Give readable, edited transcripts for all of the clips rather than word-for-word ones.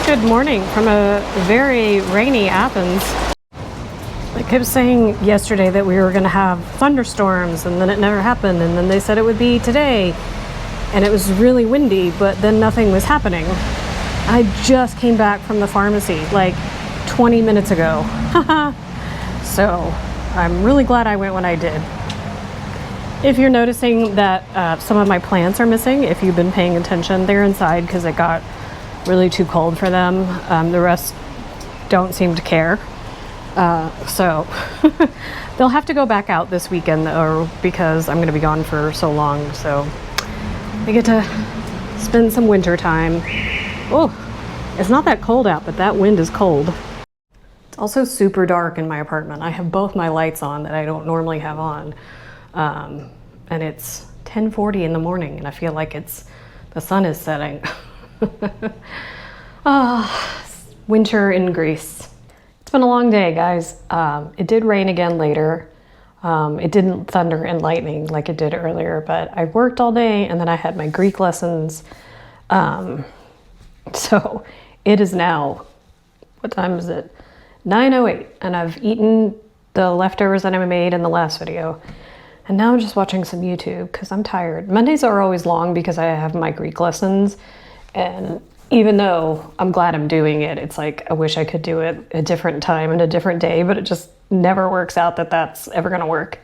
Good morning from a very rainy Athens. I kept saying yesterday that we were going to have thunderstorms, and then it never happened, and then they said it would be today, and it was really windy, but then nothing was happening. I just came back from the pharmacy like 20 minutes ago. So I'm really glad I went when I did. If you're noticing that some of my plants are missing, if you've been paying attention, they're inside because it got really too cold for them. The rest don't seem to care. So they'll have to go back out this weekend though, because I'm going to be gone for so long. So I get to spend some winter time. Oh, it's not that cold out, but that wind is cold. It's also super dark in my apartment. I have both my lights on that I don't normally have on. And it's 10:40 in the morning, and I feel like the sun is setting. Winter in Greece. It's been a long day, guys. It did rain again later. It didn't thunder and lightning like it did earlier, but I worked all day and then I had my Greek lessons. So it is now, what time is it? 9:08, and I've eaten the leftovers that I made in the last video. And now I'm just watching some YouTube because I'm tired. Mondays are always long because I have my Greek lessons. And even though I'm glad I'm doing it, it's like I wish I could do it a different time and a different day, but it just never works out that that's ever going to work,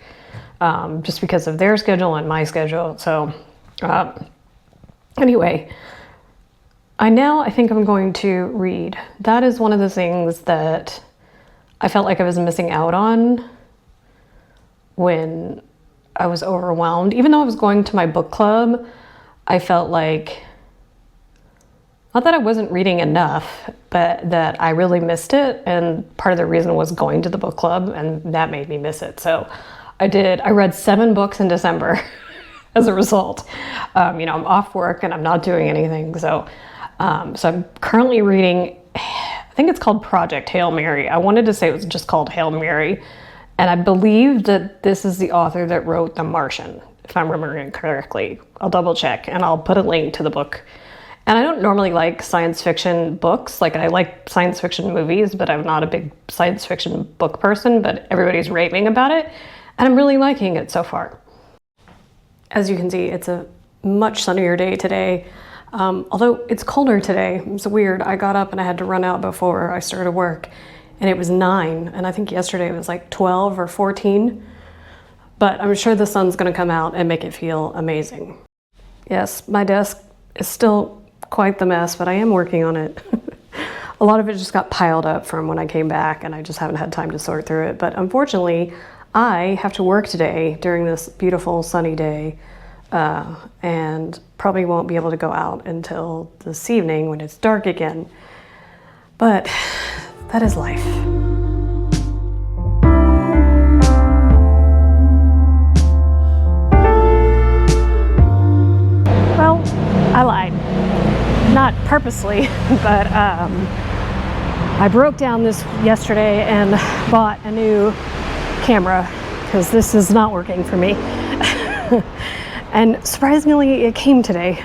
just because of their schedule and my schedule. So anyway, I think I'm going to read. That is one of the things that I felt like I was missing out on when I was overwhelmed. Even though I was going to my book club, I felt like, not that I wasn't reading enough, but that I really missed it. And part of the reason was going to the book club, and that made me miss it. So I read 7 books in December as a result. I'm off work and I'm not doing anything. So I'm currently reading, I think it's called Project Hail Mary. I wanted to say it was just called Hail Mary. And I believe that this is the author that wrote The Martian, if I'm remembering correctly. I'll double check and I'll put a link to the book. And I don't normally like science fiction books. Like, I like science fiction movies, but I'm not a big science fiction book person, but everybody's raving about it. And I'm really liking it so far. As you can see, it's a much sunnier day today. Although it's colder today. It's weird. I got up and I had to run out before I started work. And it was 9, and I think yesterday it was like 12 or 14. But I'm sure the sun's gonna come out and make it feel amazing. Yes, my desk is still quite the mess, but I am working on it. A lot of it just got piled up from when I came back, and I just haven't had time to sort through it. But unfortunately, I have to work today during this beautiful sunny day, and probably won't be able to go out until this evening when it's dark again. But that is life. Well, I lied. Not purposely, but I broke down this yesterday and bought a new camera because this is not working for me. And surprisingly, it came today.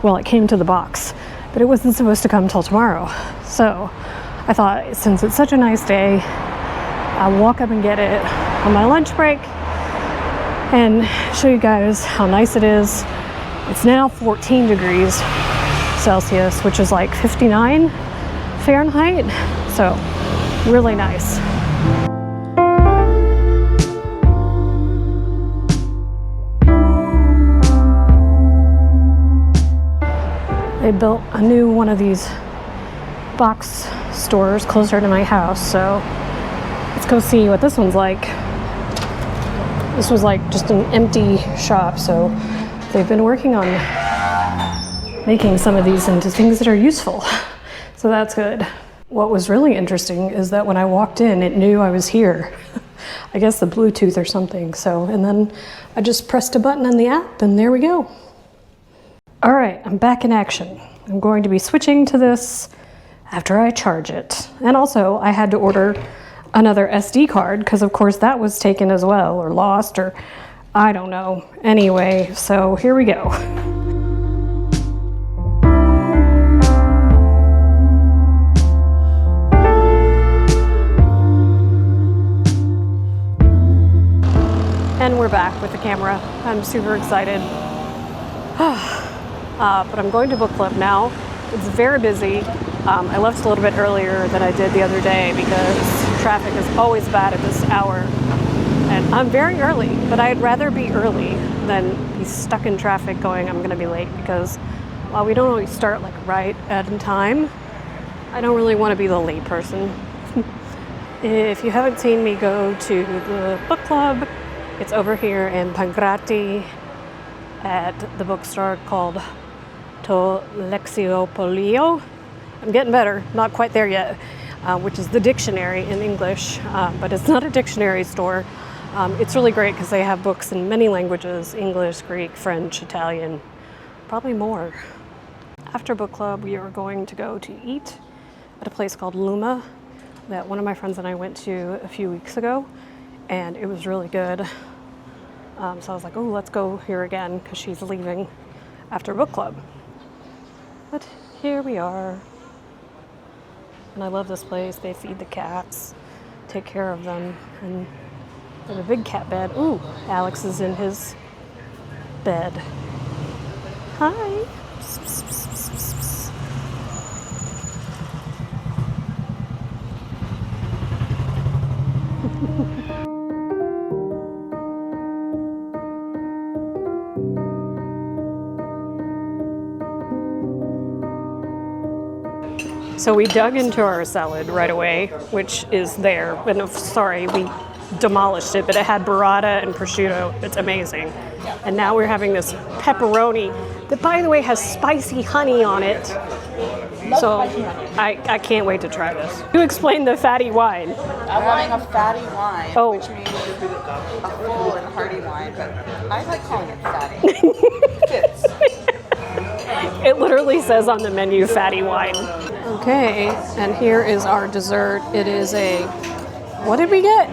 Well, it came to the box, but it wasn't supposed to come till tomorrow. So I thought, since it's such a nice day, I'll walk up and get it on my lunch break and show you guys how nice it is. It's now 14 degrees Celsius, which is like 59 Fahrenheit. So really nice. They built a new one of these box stores closer to my house, so let's go see what this one's like. This was like just an empty shop, so they've been working on making some of these into things that are useful, so that's good. What was really interesting is that when I walked in, it knew I was here. I guess the Bluetooth or something. So, and then I just pressed a button on the app and there we go. All right, I'm back in action. I'm going to be switching to this after I charge it. And also I had to order another SD card because of course that was taken as well, or lost, or I don't know. Anyway, so here we go. with the camera. I'm super excited. But I'm going to book club now. It's very busy. I left a little bit earlier than I did the other day because traffic is always bad at this hour. And I'm very early, but I'd rather be early than be stuck in traffic going, I'm gonna be late, because while we don't always start like right at time, I don't really want to be the late person. If you haven't seen me go to the book club, it's over here in Pangrati at the bookstore called To Lexiopolio. I'm getting better, not quite there yet, which is the dictionary in English, but it's not a dictionary store. It's really great because they have books in many languages: English, Greek, French, Italian, probably more. After book club, we are going to go to eat at a place called Luma that one of my friends and I went to a few weeks ago, and it was really good. So I was like, oh, let's go here again because she's leaving after book club. But here we are. And I love this place. They feed the cats, take care of them, and they have a big cat bed. Ooh, Alex is in his bed. Hi. Psst, psst, psst, psst, psst, psst. So we dug into our salad right away, which is there. And sorry, we demolished it, but it had burrata and prosciutto. It's amazing. And now we're having this pepperoni that, by the way, has spicy honey on it. So I can't wait to try this. You explain the fatty wine. I'm having a fatty wine, Oh. which means a full and hearty wine, but I like calling it fatty. Fits. It literally says on the menu, fatty wine. Okay, and here is our dessert. It is a, what did we get?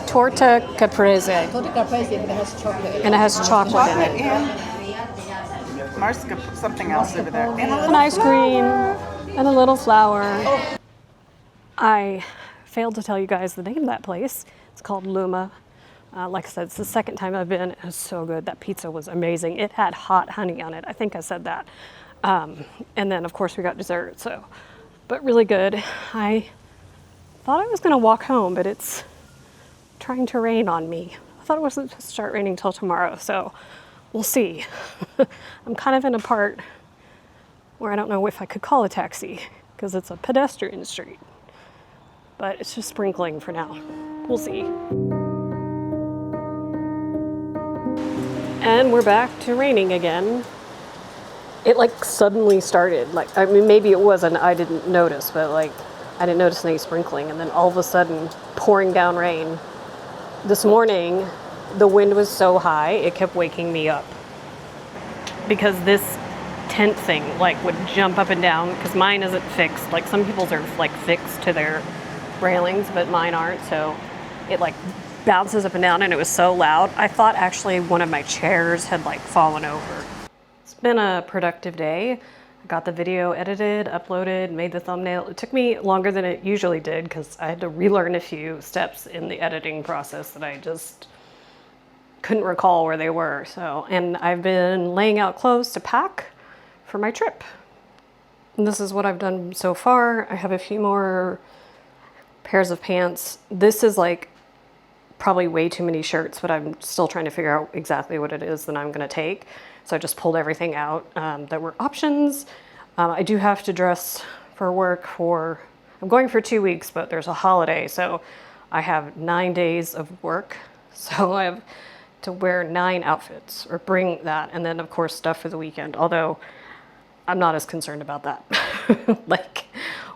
Torta caprese. Torta caprese, but it has chocolate. And it has chocolate in it. And Marcia put something else over there. And a An little ice cream flower. and a little flower. I failed to tell you guys the name of that place. It's called Luma. Like I said, it's the second time I've been. It was so good. That pizza was amazing. It had hot honey on it. I think I said that. And then, of course, we got dessert. So, but really good. I thought I was going to walk home, but it's trying to rain on me. I thought it wasn't supposed to start raining till tomorrow. So we'll see. I'm kind of in a part where I don't know if I could call a taxi because it's a pedestrian street. But it's just sprinkling for now. We'll see. And we're back to raining again. It like suddenly started. Like, I mean, maybe it wasn't, I didn't notice, but like, I didn't notice any sprinkling. And then all of a sudden, pouring down rain. This morning, the wind was so high, it kept waking me up. Because this tent thing like would jump up and down, because mine isn't fixed. Like some people's are like fixed to their railings, but mine aren't. So it like bounces up and down, and it was so loud. I thought actually one of my chairs had like fallen over. It's been a productive day. I got the video edited, uploaded, made the thumbnail. It took me longer than it usually did because I had to relearn a few steps in the editing process that I just couldn't recall where they were. So, and I've been laying out clothes to pack for my trip. And this is what I've done so far. I have a few more pairs of pants. This is like probably way too many shirts, but I'm still trying to figure out exactly what it is that I'm gonna take. So I just pulled everything out that were options. I do have to dress for work I'm going for 2 weeks, but there's a holiday. So I have 9 days of work. So I have to wear 9 outfits or bring that. And then of course stuff for the weekend, although I'm not as concerned about that. Like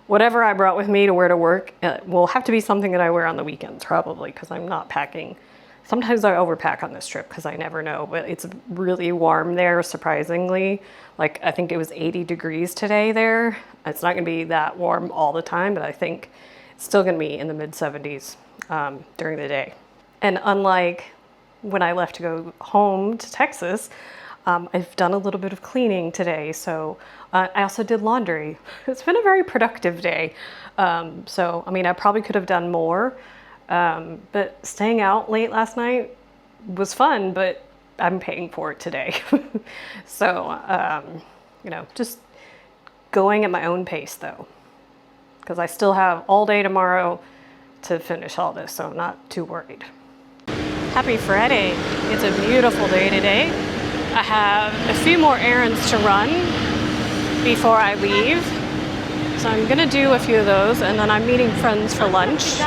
whatever I brought with me to wear to work will have to be something that I wear on the weekends probably, because I'm not packing. Sometimes I overpack on this trip because I never know, but it's really warm there, surprisingly. Like I think it was 80 degrees today there. It's not gonna be that warm all the time, but I think it's still gonna be in the mid 70s during the day. And unlike when I left to go home to Texas, I've done a little bit of cleaning today. So I also did laundry. It's been a very productive day. So, I mean, I probably could have done more, but staying out late last night was fun, but I'm paying for it today. So, just going at my own pace though, because I still have all day tomorrow to finish all this, so I'm not too worried. Happy Friday. It's a beautiful day today. I have a few more errands to run before I leave. So I'm gonna do a few of those, and then I'm meeting friends for lunch.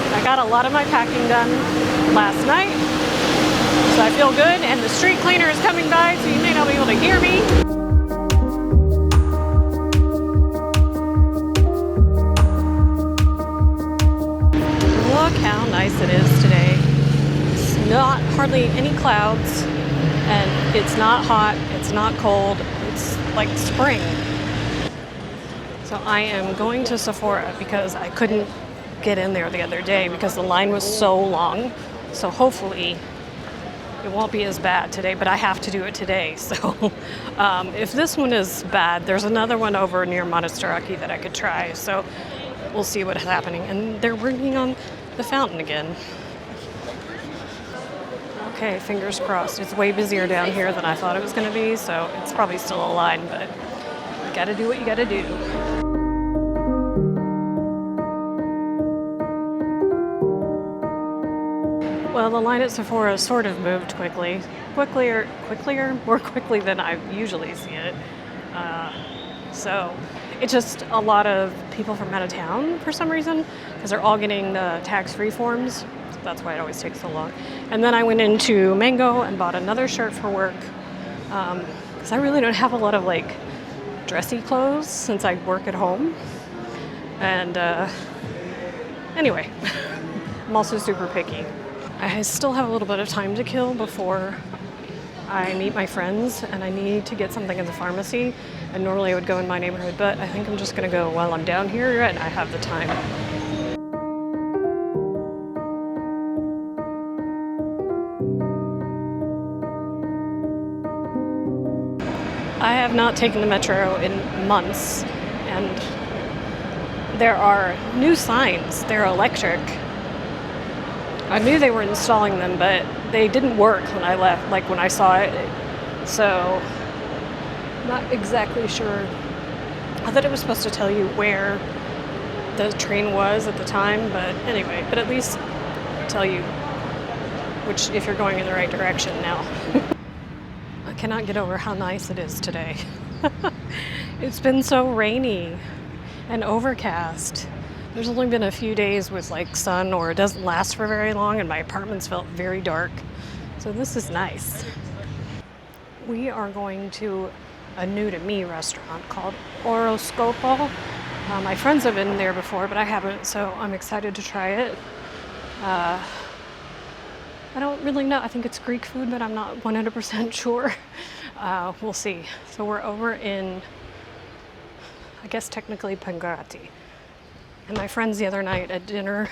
I got a lot of my packing done last night, so I feel good, and the street cleaner is coming by, so you may not be able to hear me. Look how nice it is today. It's not hardly any clouds, and it's not hot, it's not cold, it's like spring. So I am going to Sephora because I couldn't get in there the other day because the line was so long. So hopefully it won't be as bad today, but I have to do it today. So if this one is bad, there's another one over near Monastiraki that I could try. So we'll see what's happening. And they're working on the fountain again. Okay, fingers crossed. It's way busier down here than I thought it was going to be, so it's probably still a line, but you gotta do what you gotta do. Well, the line at Sephora sort of moved more quickly than I usually see it. So it's just a lot of people from out of town for some reason, because they're all getting the tax-free forms. So that's why it always takes so long. And then I went into Mango and bought another shirt for work, because I really don't have a lot of like dressy clothes since I work at home. And anyway, I'm also super picky. I still have a little bit of time to kill before I meet my friends, and I need to get something in the pharmacy. And normally I would go in my neighborhood, but I think I'm just gonna go while I'm down here and I have the time. I have not taken the metro in months, and there are new signs. They're electric. I knew they were installing them, but they didn't work when I left, like when I saw it. So, not exactly sure. I thought it was supposed to tell you where the train was at the time, but anyway, but at least tell you which, if you're going in the right direction now. I cannot get over how nice it is today. It's been so rainy and overcast. There's only been a few days with like sun, or it doesn't last for very long, and my apartment's felt very dark. So this is nice. We are going to a new to me restaurant called Oroscopo. My friends have been there before, but I haven't, so I'm excited to try it. I don't really know. I think it's Greek food, but I'm not 100% sure. We'll see. So we're over in, I guess technically Pangrati. And my friends the other night at dinner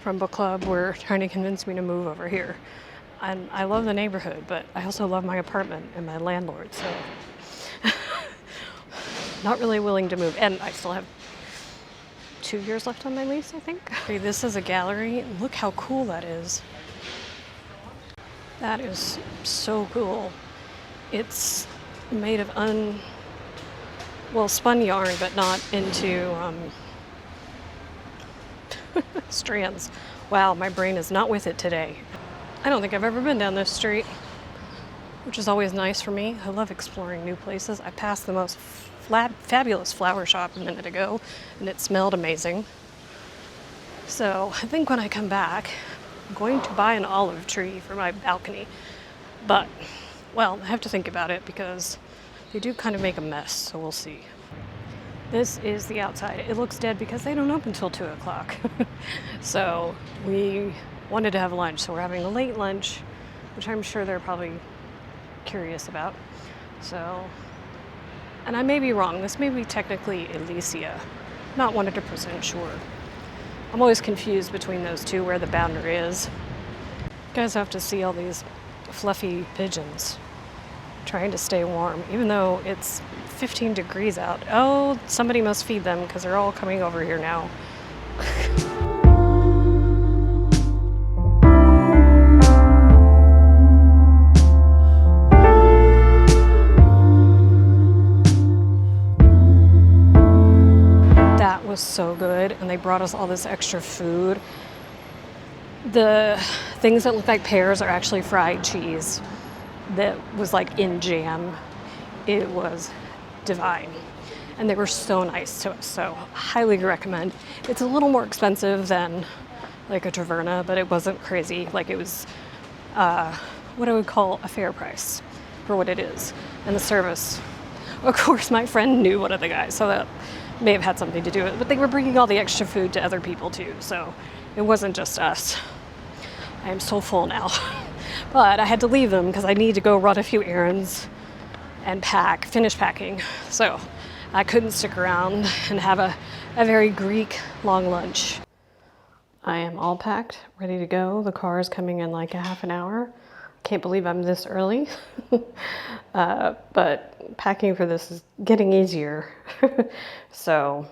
from book club were trying to convince me to move over here. And I love the neighborhood, but I also love my apartment and my landlord, so not really willing to move. And I still have 2 years left on my lease, I think. Okay, this is a gallery. Look how cool that is. That is so cool. It's made of spun yarn, but not into strands. Wow, my brain is not with it today. I don't think I've ever been down this street, which is always nice for me. I love exploring new places. I passed the most fabulous flower shop a minute ago, and it smelled amazing. So I think when I come back, I'm going to buy an olive tree for my balcony. But, well, I have to think about it because they do kind of make a mess, so we'll see. This is the outside. It looks dead because they don't open until 2 o'clock. So we wanted to have lunch, so we're having a late lunch, which I'm sure they're probably curious about. So, and I may be wrong. This may be technically Elysia. Not 100% sure. I'm always confused between those two, where the boundary is. You guys have to see all these fluffy pigeons trying to stay warm, even though it's 15 degrees out. Oh, somebody must feed them because they're all coming over here now. was so good, and they brought us all this extra food. The things that look like pears are actually fried cheese that was like in jam. It was divine. And they were so nice to us, so highly recommend. It's a little more expensive than like a taverna, but it wasn't crazy. Like it was what I would call a fair price for what it is. And the service, of course, my friend knew one of the guys, so that may have had something to do with it, but they were bringing all the extra food to other people too, so it wasn't just us. I am so full now. But I had to leave them because I need to go run a few errands and finish packing. So I couldn't stick around and have a very Greek long lunch. I am all packed, ready to go. The car is coming in like a half an hour. Can't believe I'm this early. But packing for this is getting easier. So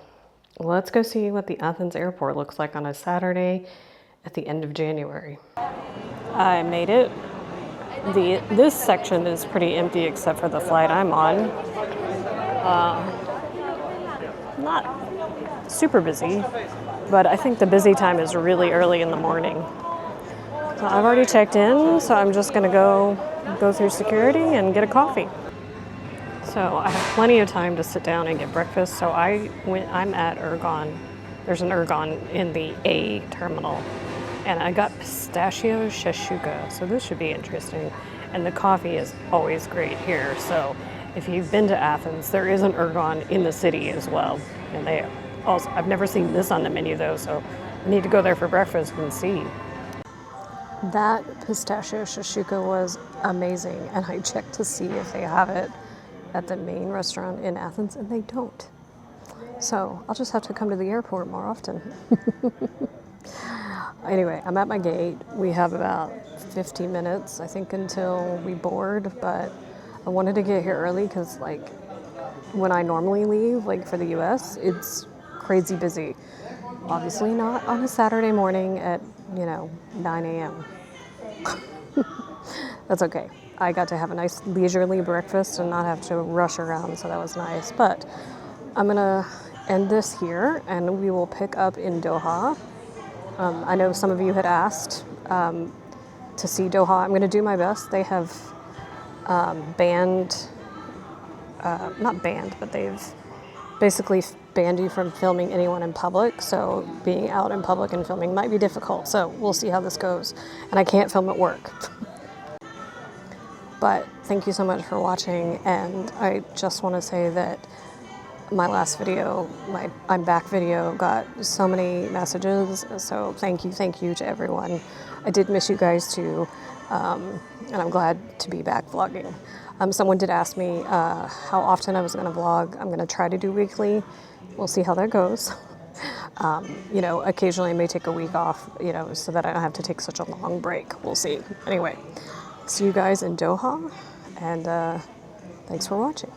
let's go see what the Athens airport looks like on a Saturday at the end of January. I made it. This section is pretty empty except for the flight I'm on. Not super busy, but I think the busy time is really early in the morning. So I've already checked in, so I'm just gonna go through security and get a coffee. So I have plenty of time to sit down and get breakfast, so I'm at Ergon. There's an Ergon in the A terminal, and I got pistachio shashuka, so this should be interesting. And the coffee is always great here, so if you've been to Athens, there is an Ergon in the city as well. And I've never seen this on the menu though, so I need to go there for breakfast and see. That pistachio shashuka was amazing, and I checked to see if they have it at the main restaurant in Athens, and they don't. So I'll just have to come to the airport more often. Anyway, I'm at my gate. We have about 50 minutes, I think, until we board, but I wanted to get here early because, like, when I normally leave, like for the US, it's crazy busy. Obviously not on a Saturday morning at, 9 a.m. That's okay. I got to have a nice leisurely breakfast and not have to rush around, so that was nice. But I'm gonna end this here, and we will pick up in Doha. I know some of you had asked to see Doha. I'm gonna do my best. They have not banned, but they've basically banned you from filming anyone in public, so being out in public and filming might be difficult, so we'll see how this goes. And I can't film at work. But thank you so much for watching, and I just want to say that my last video, my I'm back video, got so many messages, so thank you to everyone. I did miss you guys too, and I'm glad to be back vlogging. Someone did ask me how often I was going to vlog. I'm going to try to do weekly. We'll see how that goes. Occasionally I may take a week off, so that I don't have to take such a long break. We'll see. Anyway, see you guys in Doha, and thanks for watching.